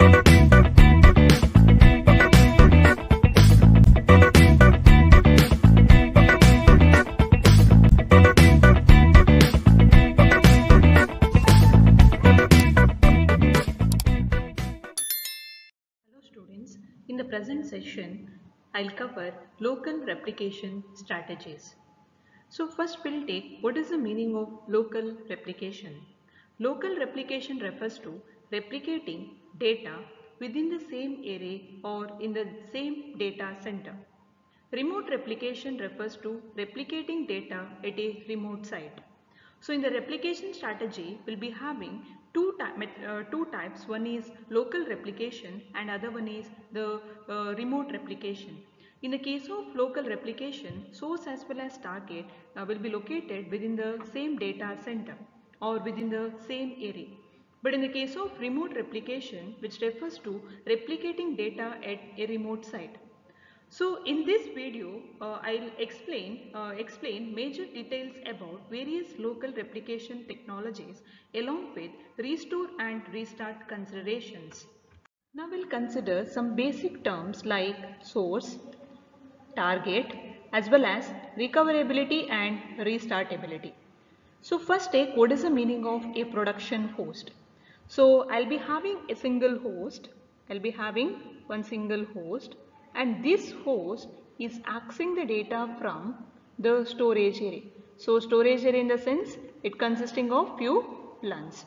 Students, in the present session, I'll cover local replication strategies. So first we'll take what is the meaning of local replication. Local replication refers to replicating data within the same array or in the same data center. Remote replication refers to replicating data at a remote site. So in the replication strategy, we'll be having two types. One is local replication and other one is the remote replication. In the case of local replication, source as well as target will be located within the same data center or within the same array. But in the case of remote replication, which refers to replicating data at a remote site. So in this video, I'll explain major details about various local replication technologies along with restore and restart considerations. Now we'll consider some basic terms like source, target, as well as recoverability and restartability. So first take what is the meaning of a production host. So I'll be having a single host, I'll be having one single host, and this host is accessing the data from the storage array. So storage array in the sense it consisting of few LUNs,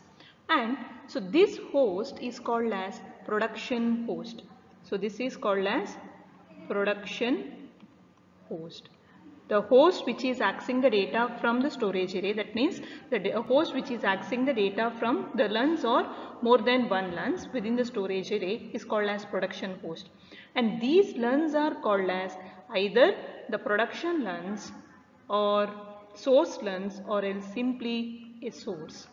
and so this host is called as production host. So this is called as production host. The host which is accessing the data from the storage array, that means the host which is accessing the data from the LUNs or more than one LUNs within the storage array is called as production host. And these LUNs are called as either the production LUNs or source LUNs or else simply a source.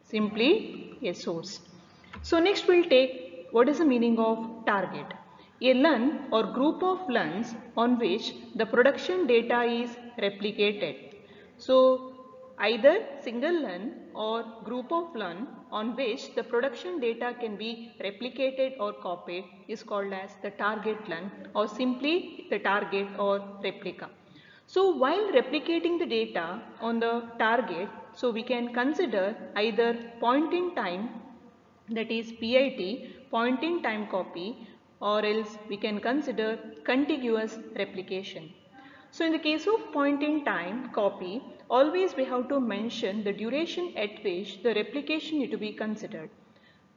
Simply a source. So next we'll take what is the meaning of target. A LUN or group of LUNs on which the production data is replicated. So either single LUN or group of LUN on which the production data can be replicated or copied is called as the target LUN or simply the target or replica. So while replicating the data on the target, so we can consider either point in time, that is PIT, point in time copy, or else we can consider contiguous replication. So in the case of point in time copy, always we have to mention the duration at which the replication need to be considered.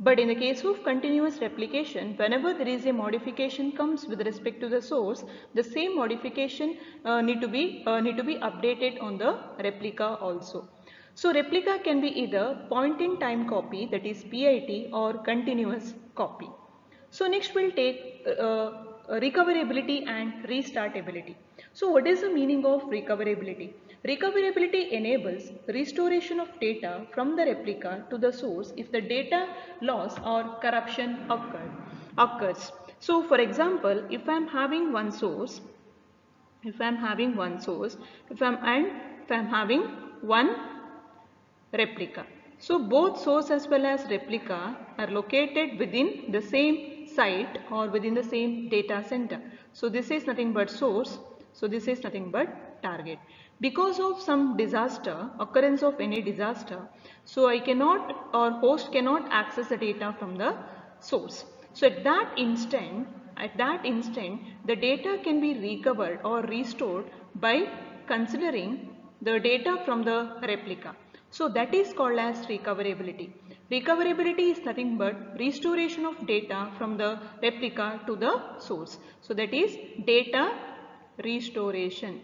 But in the case of continuous replication, whenever there is a modification comes with respect to the source, the same modification need to be updated on the replica also. So replica can be either point in time copy, that is PIT, or continuous copy. So next we'll take recoverability and restartability. So what is the meaning of recoverability? Recoverability enables restoration of data from the replica to the source if the data loss or corruption occurs. So for example, if I am having one source, if I am having one replica. So both source as well as replica are located within the same site or within the same data center. So this is nothing but source. So this is nothing but target. Because of some disaster, occurrence of any disaster, so I cannot or host cannot access the data from the source. So at that instant, the data can be recovered or restored by considering the data from the replica. So that is called as recoverability. Recoverability is nothing but restoration of data from the replica to the source. So that is data restoration.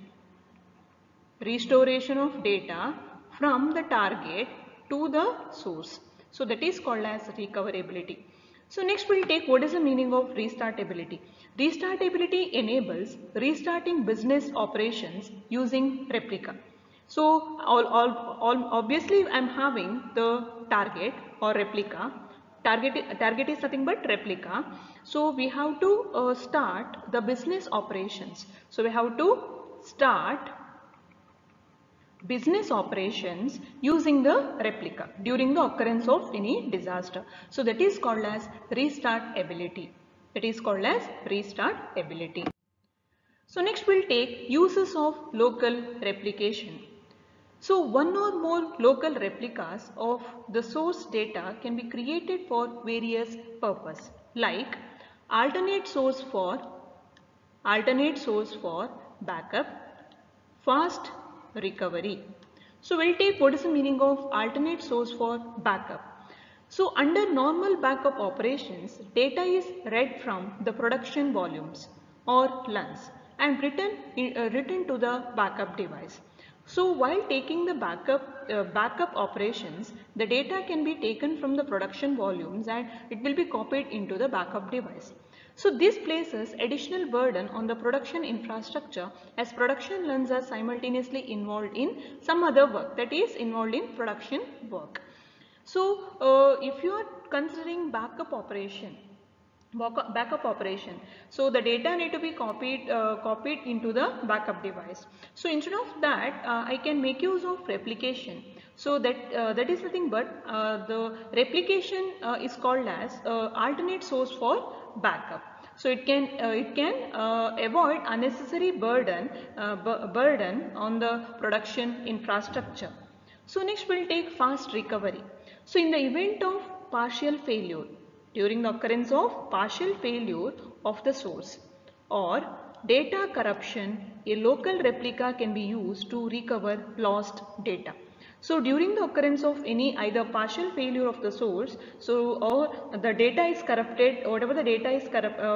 Restoration of data from the target to the source. So that is called as recoverability. So next we'll take what is the meaning of restartability. Restartability enables restarting business operations using replica. So obviously I am having the target or replica. Target is nothing but replica. So we have to start the business operations. So we have to start business operations using the replica during the occurrence of any disaster. So that is called as restart ability. That is called as restart ability. So next we'll take uses of local replication. So one or more local replicas of the source data can be created for various purposes, like alternate source for backup, fast recovery. So we'll take what is the meaning of alternate source for backup. So under normal backup operations, data is read from the production volumes or LUNs and written to the backup device. So while taking the backup operations, the data can be taken from the production volumes and it will be copied into the backup device. So this places additional burden on the production infrastructure as production LUNs are simultaneously involved in some other work, that is involved in production work. So if you are considering backup operation, so the data need to be copied into the backup device. So instead of that, I can make use of replication. So that is nothing but the replication is called as alternate source for backup. So it can avoid unnecessary burden on the production infrastructure. So next we'll take fast recovery. So in the event of partial failure, during the occurrence of partial failure of the source or data corruption, a local replica can be used to recover lost data. So during the occurrence of any either partial failure of the source, or the data is corrupted, whatever the data is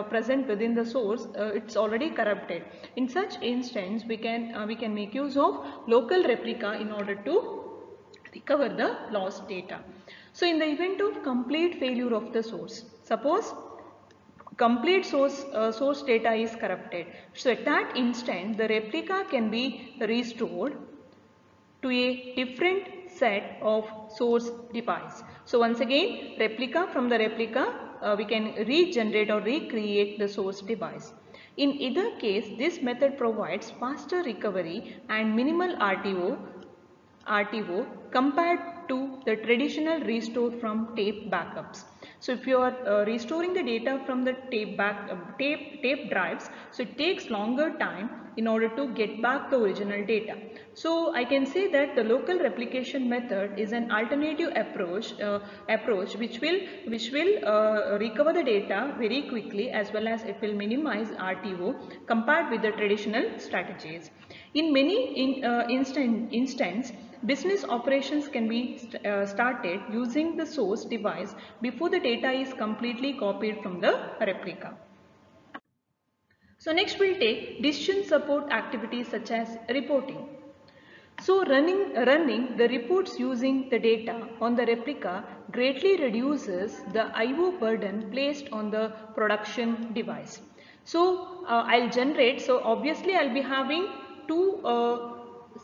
present within the source, it's already corrupted. In such instance, we can make use of local replica in order to recover the lost data. So in the event of complete failure of the source, suppose complete source data is corrupted. So at that instant, the replica can be restored to a different set of source device. So once again, from the replica, we can regenerate or recreate the source device. In either case, this method provides faster recovery and minimal RTO compared to the traditional restore from tape backups. So if you are restoring the data from the tape drives, so it takes longer time in order to get back the original data. So I can say that the local replication method is an alternative approach which will recover the data very quickly, as well as it will minimize RTO compared with the traditional strategies. In many instances, business operations can be started using the source device before the data is completely copied from the replica. So next we'll take decision support activities such as reporting. So running the reports using the data on the replica greatly reduces the IO burden placed on the production device. So I'll generate, so obviously I'll be having two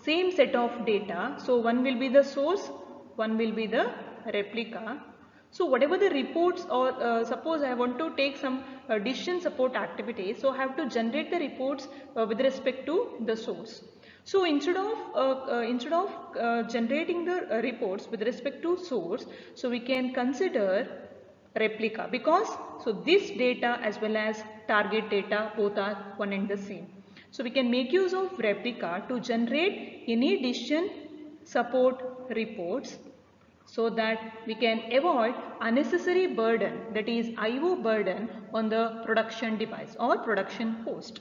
same set of data. So one will be the source, one will be the replica. So whatever the reports, or suppose I want to take some decision support activities, so I have to generate the reports with respect to the source. So instead of generating the reports with respect to source, so we can consider replica, because so this data as well as target data both are one and the same. So we can make use of replica to generate any decision support reports, so that we can avoid unnecessary burden, that is IO burden, on the production device or production host.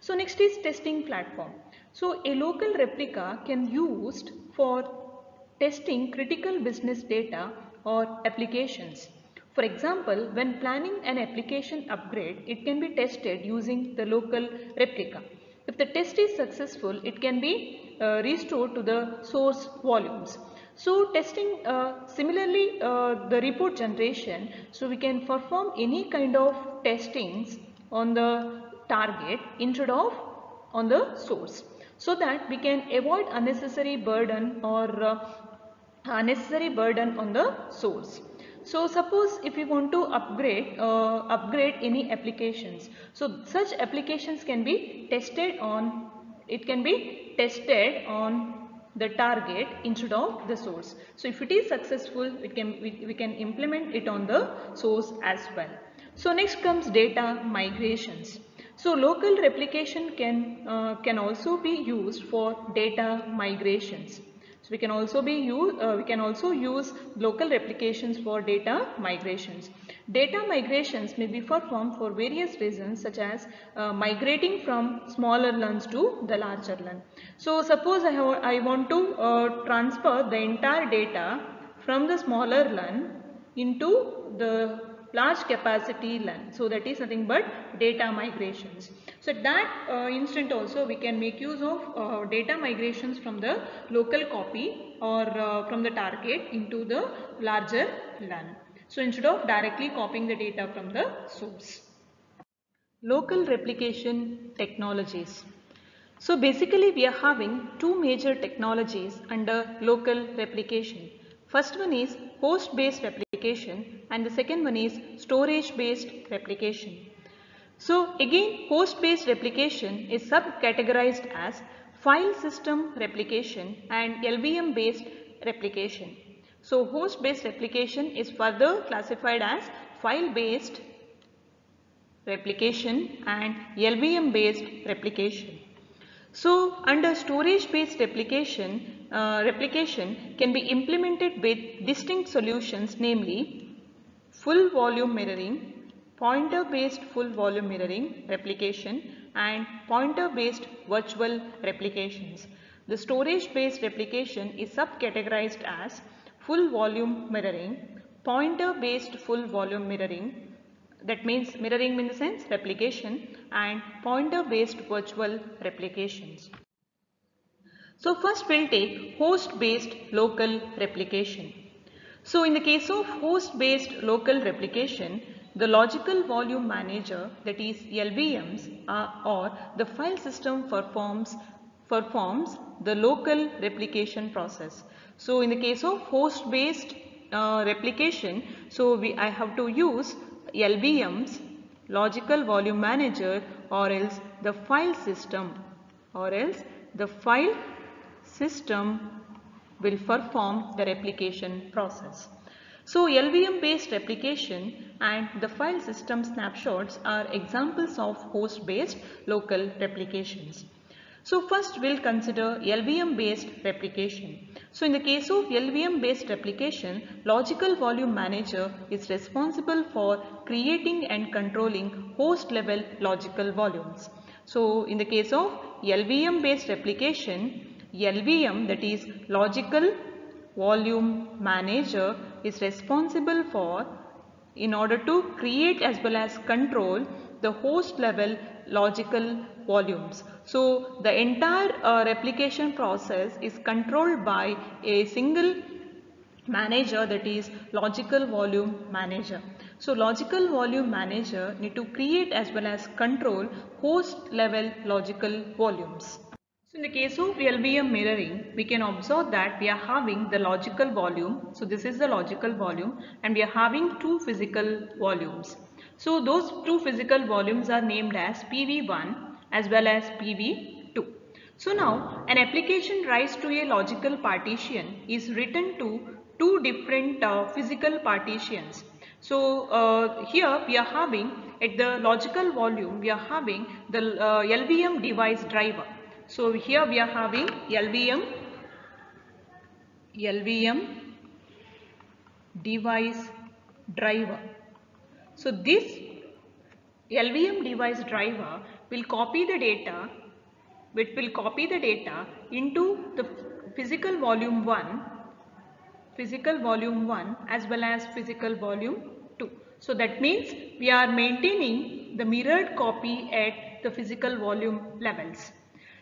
So next is testing platform. So a local replica can be used for testing critical business data or applications. For example, when planning an application upgrade, it can be tested using the local replica. If the test is successful, it can be restored to the source volumes. So testing, similarly the report generation, so we can perform any kind of testings on the target instead of on the source, so that we can avoid unnecessary burden or unnecessary burden on the source. So suppose if we want to upgrade any applications, so such applications can be tested on the target instead of the source. So if it is successful, we can implement it on the source as well. So next comes data migrations. So local replication can also be used for data migrations. So we can also use local replications for data migrations. Data migrations may be performed for various reasons, such as migrating from smaller learns to the larger learn. So suppose I want to transfer the entire data from the smaller learn into the large capacity LAN. So that is nothing but data migrations. So at that instant also we can make use of data migrations from the local copy or from the target into the larger LAN. So instead of directly copying the data from the source. Local replication technologies. So basically we are having two major technologies under local replication. First one is host based replication and the second one is storage based replication. So again, host based replication is subcategorized as file system replication and LVM based replication. So host based replication is further classified as file based replication and LVM based replication. So under storage based replication, replication can be implemented with distinct solutions, namely full volume mirroring, pointer based full volume mirroring replication and pointer based virtual replications. The storage based replication is subcategorized as full volume mirroring, pointer based full volume mirroring, that means mirroring in the sense replication, and pointer based virtual replications. So first we'll take host based local replication. So in the case of host based local replication, the logical volume manager, that is LVMs, or the file system performs the local replication process. So in the case of host based replication, so I have to use LVMs, logical volume manager, or else the file system, will perform the replication process. So LVM based replication and the file system snapshots are examples of host based local replications. So first we'll consider LVM based replication. So in the case of LVM based replication, logical volume manager is responsible for creating and controlling host level logical volumes. So in the case of LVM based replication, LVM, that is logical volume manager, is responsible for, in order to create as well as control the host level logical volumes. So the entire replication process is controlled by a single manager, that is logical volume manager. So logical volume manager need to create as well as control host level logical volumes. So in the case of LVM mirroring, we can observe that we are having the logical volume. So this is the logical volume and we are having two physical volumes. So those two physical volumes are named as PV1 as well as PV2. So now an application writes to a logical partition is written to two different physical partitions. So here we are having, at the logical volume, we are having the LVM device driver. So here we are having LVM device driver. So this LVM device driver will copy the data, into the physical volume 1 as well as physical volume 2. So that means we are maintaining the mirrored copy at the physical volume levels.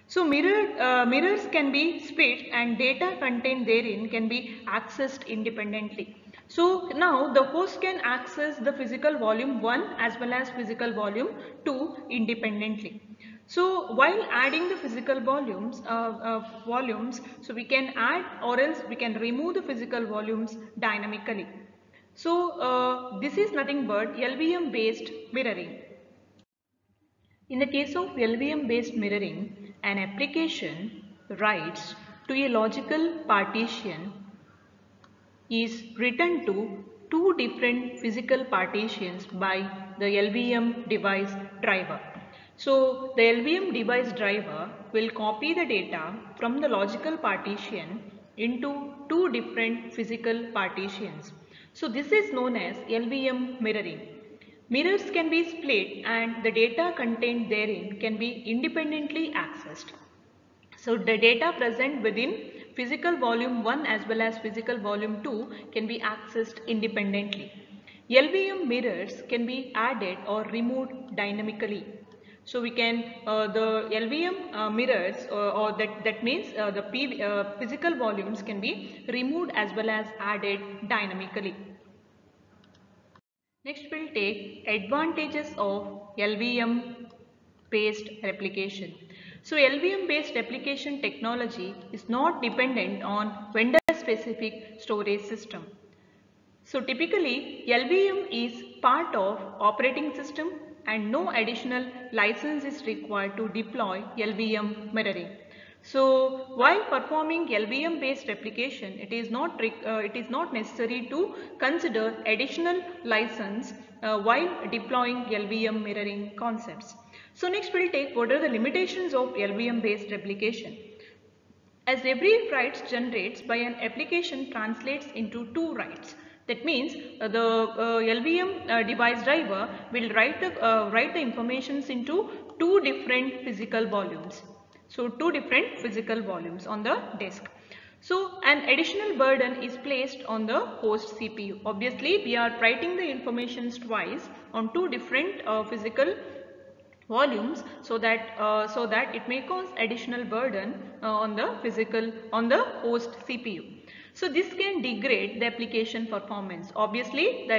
So mirrors can be split and data contained therein can be accessed independently. So now the host can access the physical volume 1 as well as physical volume 2 independently. So while adding the physical volumes, so we can add or else we can remove the physical volumes dynamically. So this is nothing but LVM based mirroring. In the case of LVM based mirroring, an application writes to a logical partition is written to two different physical partitions by the LVM device driver. So the LVM device driver will copy the data from the logical partition into two different physical partitions. So this is known as LVM mirroring. Mirrors can be split and the data contained therein can be independently accessed. So the data present within physical volume 1 as well as physical volume 2 can be accessed independently. LVM mirrors can be added or removed dynamically. So we can the LVM mirrors or that means the physical volumes can be removed as well as added dynamically. Next we'll take advantages of LVM based replication. So LVM based replication technology is not dependent on vendor specific storage system. So typically LVM is part of operating system and no additional license is required to deploy LVM mirroring. So while performing LVM based replication, it is not necessary to consider additional license while deploying LVM mirroring concepts. So next we'll take what are the limitations of LVM based replication. As every write generates by an application translates into two writes. That means the LVM device driver will write the informations into two different physical volumes. So two different physical volumes on the disk. So an additional burden is placed on the host CPU. Obviously we are writing the informations twice on two different physical volumes so that it may cause additional burden on the host CPU. So this can degrade the application performance. Obviously the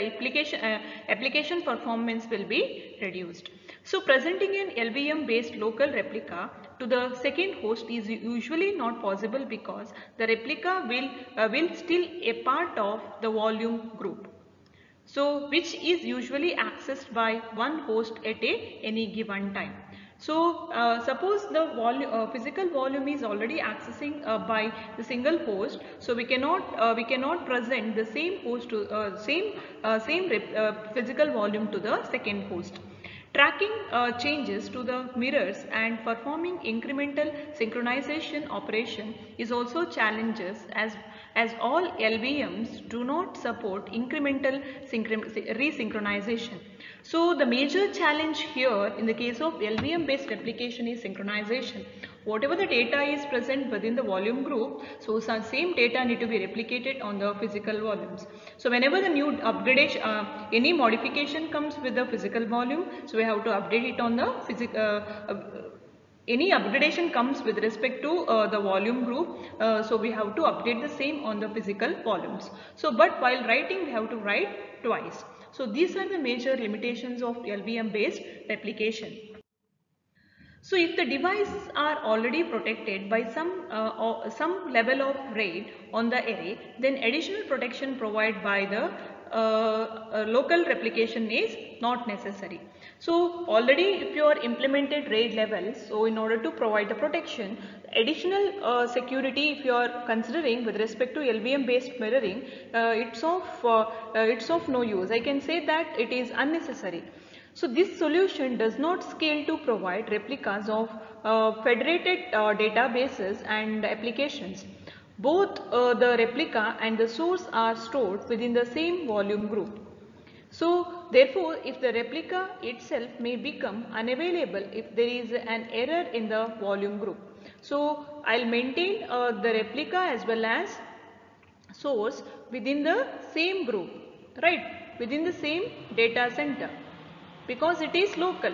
application performance will be reduced. So presenting an LVM based local replica to the second host is usually not possible because the replica will still a part of the volume group. So which is usually accessed by one host at any given time. So suppose the physical volume is already accessing by the single host, so we cannot present the same host to physical volume to the second host. Tracking changes to the mirrors and performing incremental synchronization operation is also challenges as all LVMs do not support incremental resynchronization. So the major challenge here in the case of LVM based replication is synchronization. Whatever the data is present within the volume group, so some same data need to be replicated on the physical volumes. So whenever the new upgradation, any modification comes with the physical volume, so we have to update it on the any upgradation comes with respect to the volume group, so we have to update the same on the physical volumes. So but while writing we have to write twice. So these are the major limitations of LVM based replication. So if the devices are already protected by some level of RAID on the array, then additional protection provided by the local replication is not necessary. So already if you are implemented RAID levels, so in order to provide the protection, additional security if you are considering with respect to LVM based mirroring, it's of no use. I can say that it is unnecessary. So this solution does not scale to provide replicas of federated databases and applications. Both the replica and the source are stored within the same volume group. So therefore, if the replica itself may become unavailable if there is an error in the volume group. So I'll maintain the replica as well as source within the same group, right, within the same data center, because it is local.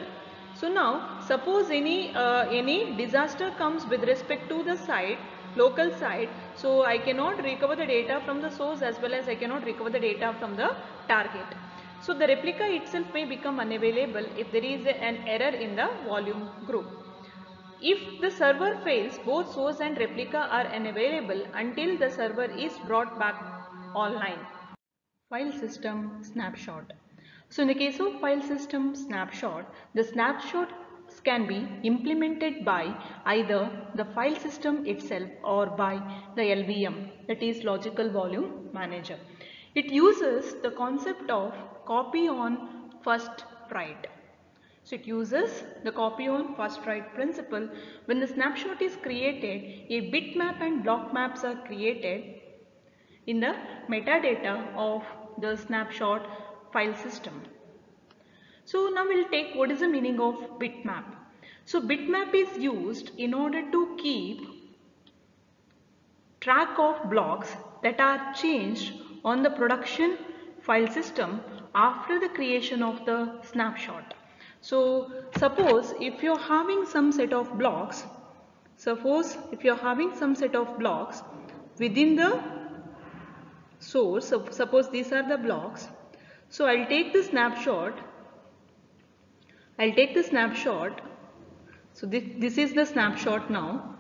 So now suppose any disaster comes with respect to the site, local site, so I cannot recover the data from the source as well as I cannot recover the data from the target. So the replica itself may become unavailable if there is an error in the volume group. If the server fails, both source and replica are unavailable until the server is brought back online. File system snapshot. So in the case of file system snapshot, the snapshot can be implemented by either the file system itself or by the LVM, that is Logical Volume Manager. It uses the concept of copy on first write. So it uses the copy on first write principle. When the snapshot is created, a bitmap and block maps are created in the metadata of the snapshot file system. So now we'll take what is the meaning of bitmap. So bitmap is used in order to keep track of blocks that are changed on the production file system after the creation of the snapshot. So suppose if you're having some set of blocks, within the source, so suppose these are the blocks. So I'll take the snapshot. So this is the snapshot now.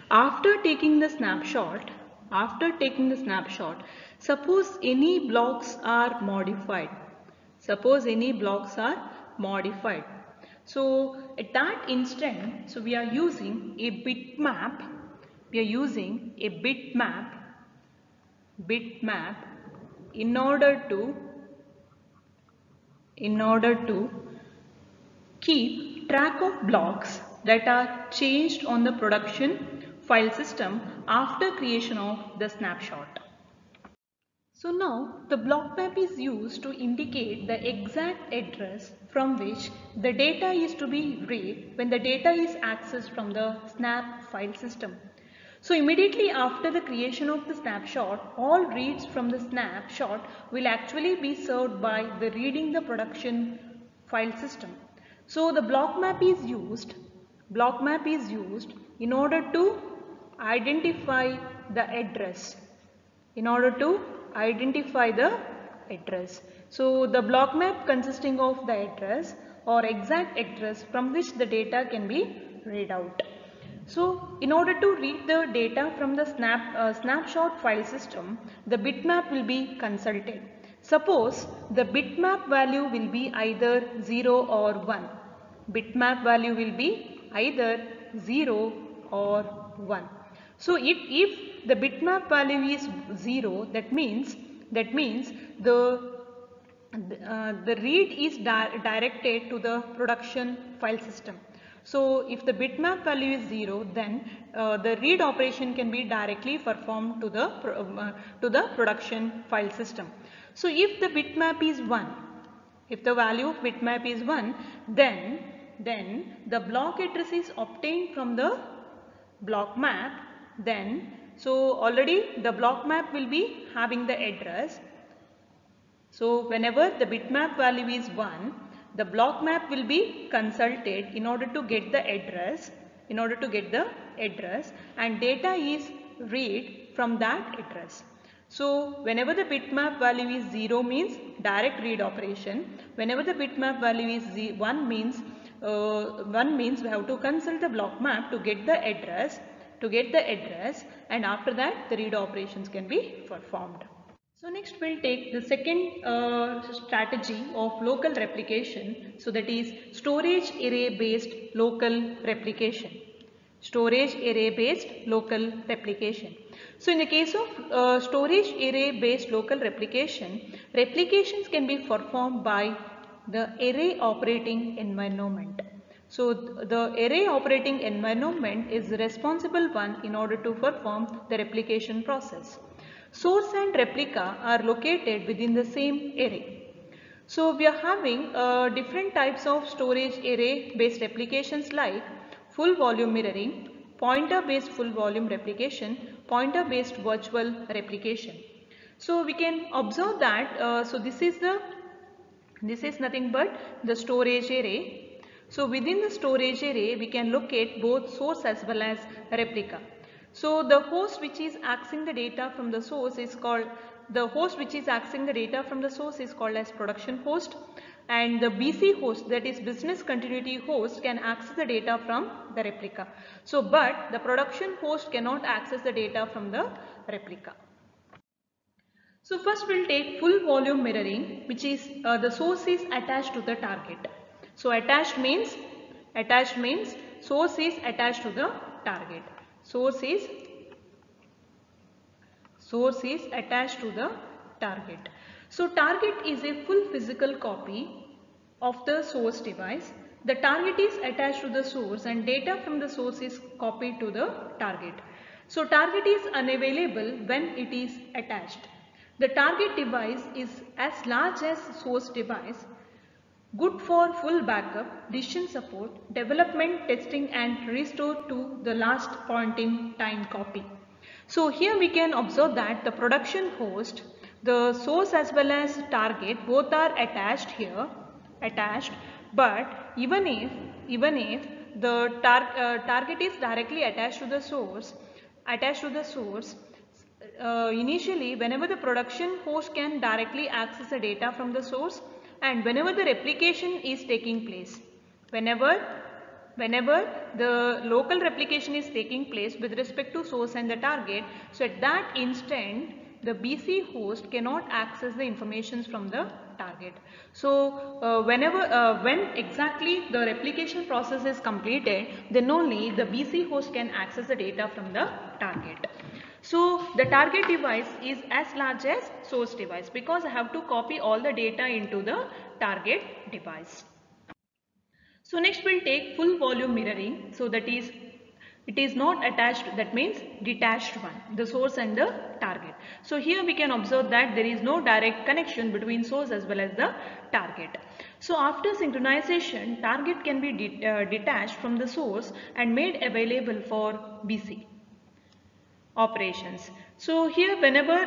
After taking the snapshot, suppose any blocks are modified. So at that instant, so we are using a bitmap. In order to keep track of blocks that are changed on the production file system after creation of the snapshot. So now the block map is used to indicate the exact address from which the data is to be read when the data is accessed from the snap file system. So immediately after the creation of the snapshot, all reads from the snapshot will actually be served by the reading the production file system. So the block map is used in order to identify the address. So the block map consisting of the address or exact address from which the data can be read out. So in order to read the data from the snapshot file system, the bitmap will be consulted. Suppose the bitmap value will be either 0 or 1. So if the bitmap value is 0, that means the read is directed to the production file system. So if the bitmap value is 0, then the read operation can be directly performed to the production file system. So if the bitmap is 1, if the value of bitmap is 1, then the block address is obtained from the block map. So already the block map will be having the address. So whenever the bitmap value is 1, the block map will be consulted in order to get the address, and data is read from that address. So whenever the bitmap value is 0 means direct read operation. Whenever the bitmap value is 1 means we have to consult the block map to get the address, and after that the read operations can be performed. So next we'll take the second strategy of local replication. So that is storage array based local replication. So in the case of storage array based local replication, replications can be performed by the array operating environment. So the array operating environment is the responsible one in order to perform the replication process. Source and replica are located within the same array. So we are having different types of storage array based applications like full volume mirroring, pointer based full volume replication, pointer based virtual replication. So we can observe that so this is nothing but the storage array. So within the storage array we can locate both source as well as replica. So the host which is accessing the data from the source is called as production host, and the BC host, that is business continuity host, can access the data from the replica. So but the production host cannot access the data from the replica. So first we'll take full volume mirroring, which is the source is attached to the target. So attached means source is attached to the target. Source is attached to the target. So target is a full physical copy of the source device. The target is attached to the source and data from the source is copied to the target. So target is unavailable when it is attached. The target device is as large as source device, good for full backup, decision support, development, testing and restore to the last point in time copy. So here we can observe that the production host, the source as well as target both are attached here, but even if the target is directly attached to the source, initially whenever the production host can directly access the data from the source and whenever the replication is taking place, whenever the local replication is taking place with respect to source and the target, so at that instant the BC host cannot access the informations from the target. So when exactly the replication process is completed, then only the BC host can access the data from the target. So the target device is as large as source device because I have to copy all the data into the target device. So next we'll take full volume mirroring. So that is, it is not attached, that means detached one, the source and the target. So here we can observe that there is no direct connection between source as well as the target. So after synchronization, target can be detached from the source and made available for BC operations. So here whenever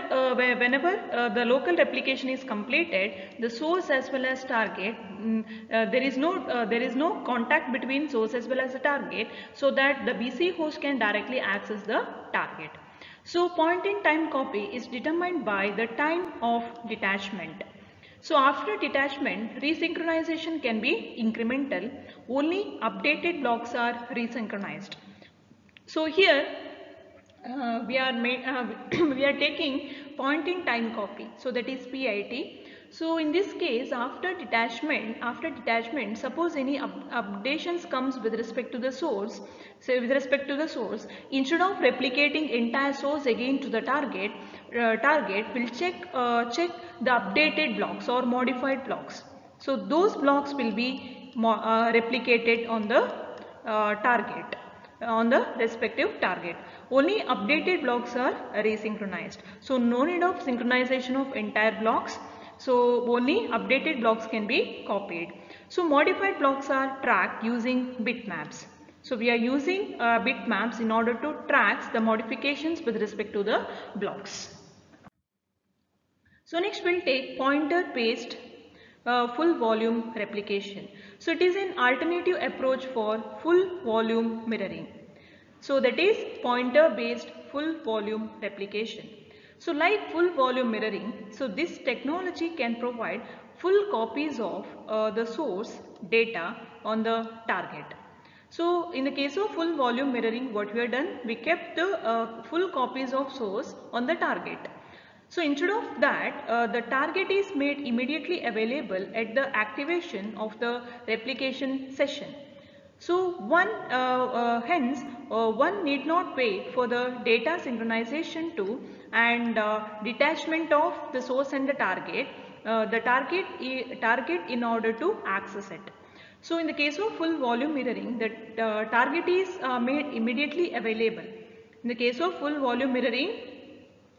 the local replication is completed, the source as well as target, there is no contact between source as well as the target, so that the BC host can directly access the target. So point in time copy is determined by the time of detachment. So after detachment, resynchronization can be incremental. Only updated blocks are resynchronized. So here we are taking point in time copy, so that is PIT. So in this case, after detachment, suppose any updations comes with respect to the source. So with respect to the source, instead of replicating entire source again to the target, will check the updated blocks or modified blocks. So those blocks will be replicated on the target, on the respective target. Only updated blocks are resynchronized. So no need of synchronization of entire blocks. So only updated blocks can be copied. So modified blocks are tracked using bitmaps. So we are using bitmaps in order to track the modifications with respect to the blocks. So next we'll take pointer based full volume replication. So it is an alternative approach for full volume mirroring. So that is pointer based full volume replication. So like full volume mirroring, so this technology can provide full copies of the source data on the target. So in the case of full volume mirroring, what we have done, we kept the full copies of source on the target. So instead of that, the target is made immediately available at the activation of the replication session. So one need not wait for the data synchronization to and detachment of the source and the target in order to access it. So in the case of full volume mirroring, the target is made immediately available. In the case of full volume mirroring,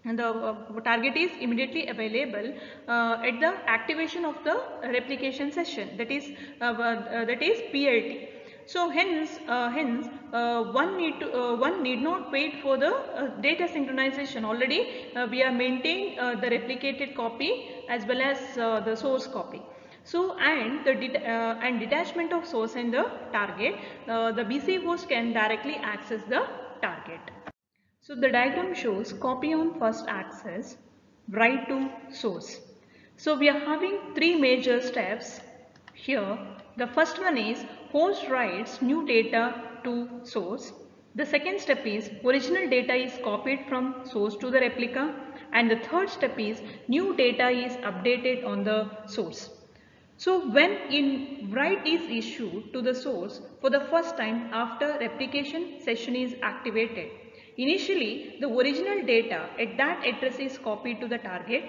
and the target is immediately available at the activation of the replication session, that is PLT. So hence one need not wait for the data synchronization. Already we are maintaining the replicated copy as well as the source copy. So and the detachment of source and the target, the BC host can directly access the target. So the diagram shows copy on first access, write to source. So we are having three major steps here. The first one is host writes new data to source. The second step is original data is copied from source to the replica, and the third step is new data is updated on the source. So when write is issued to the source for the first time after replication session is activated, initially the original data at that address is copied to the target,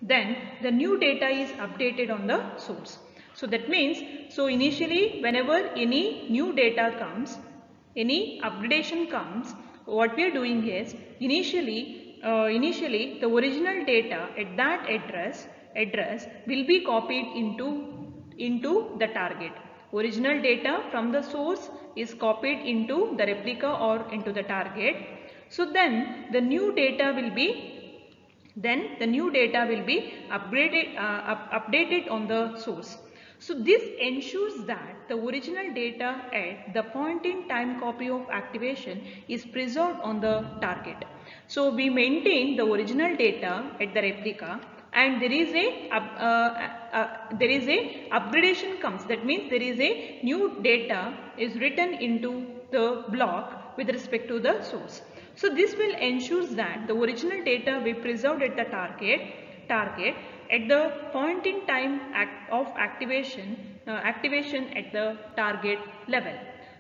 then the new data is updated on the source. So that means, so initially whenever any new data comes, any updation comes, what we are doing is initially the original data at that address will be copied into the target. Original data from the source is copied into the replica or into the target. So then the new data will be updated on the source. So this ensures that the original data at the point in time copy of activation is preserved on the target. So we maintain the original data at the replica, and there is a upgradation comes. That means there is a new data is written into the block with respect to the source. So this will ensure that the original data will be preserved at the target at the point in time of activation at the target level.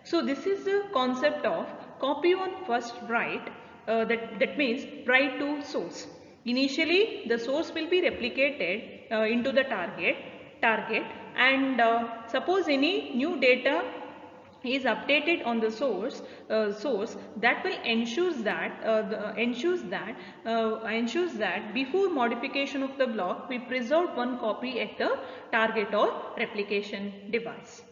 So this is the concept of copy on first write. That means write to source. Initially the source will be replicated into the target, and suppose any new data is updated on the source, that will ensures that before modification of the block we preserved one copy at the target or replication device.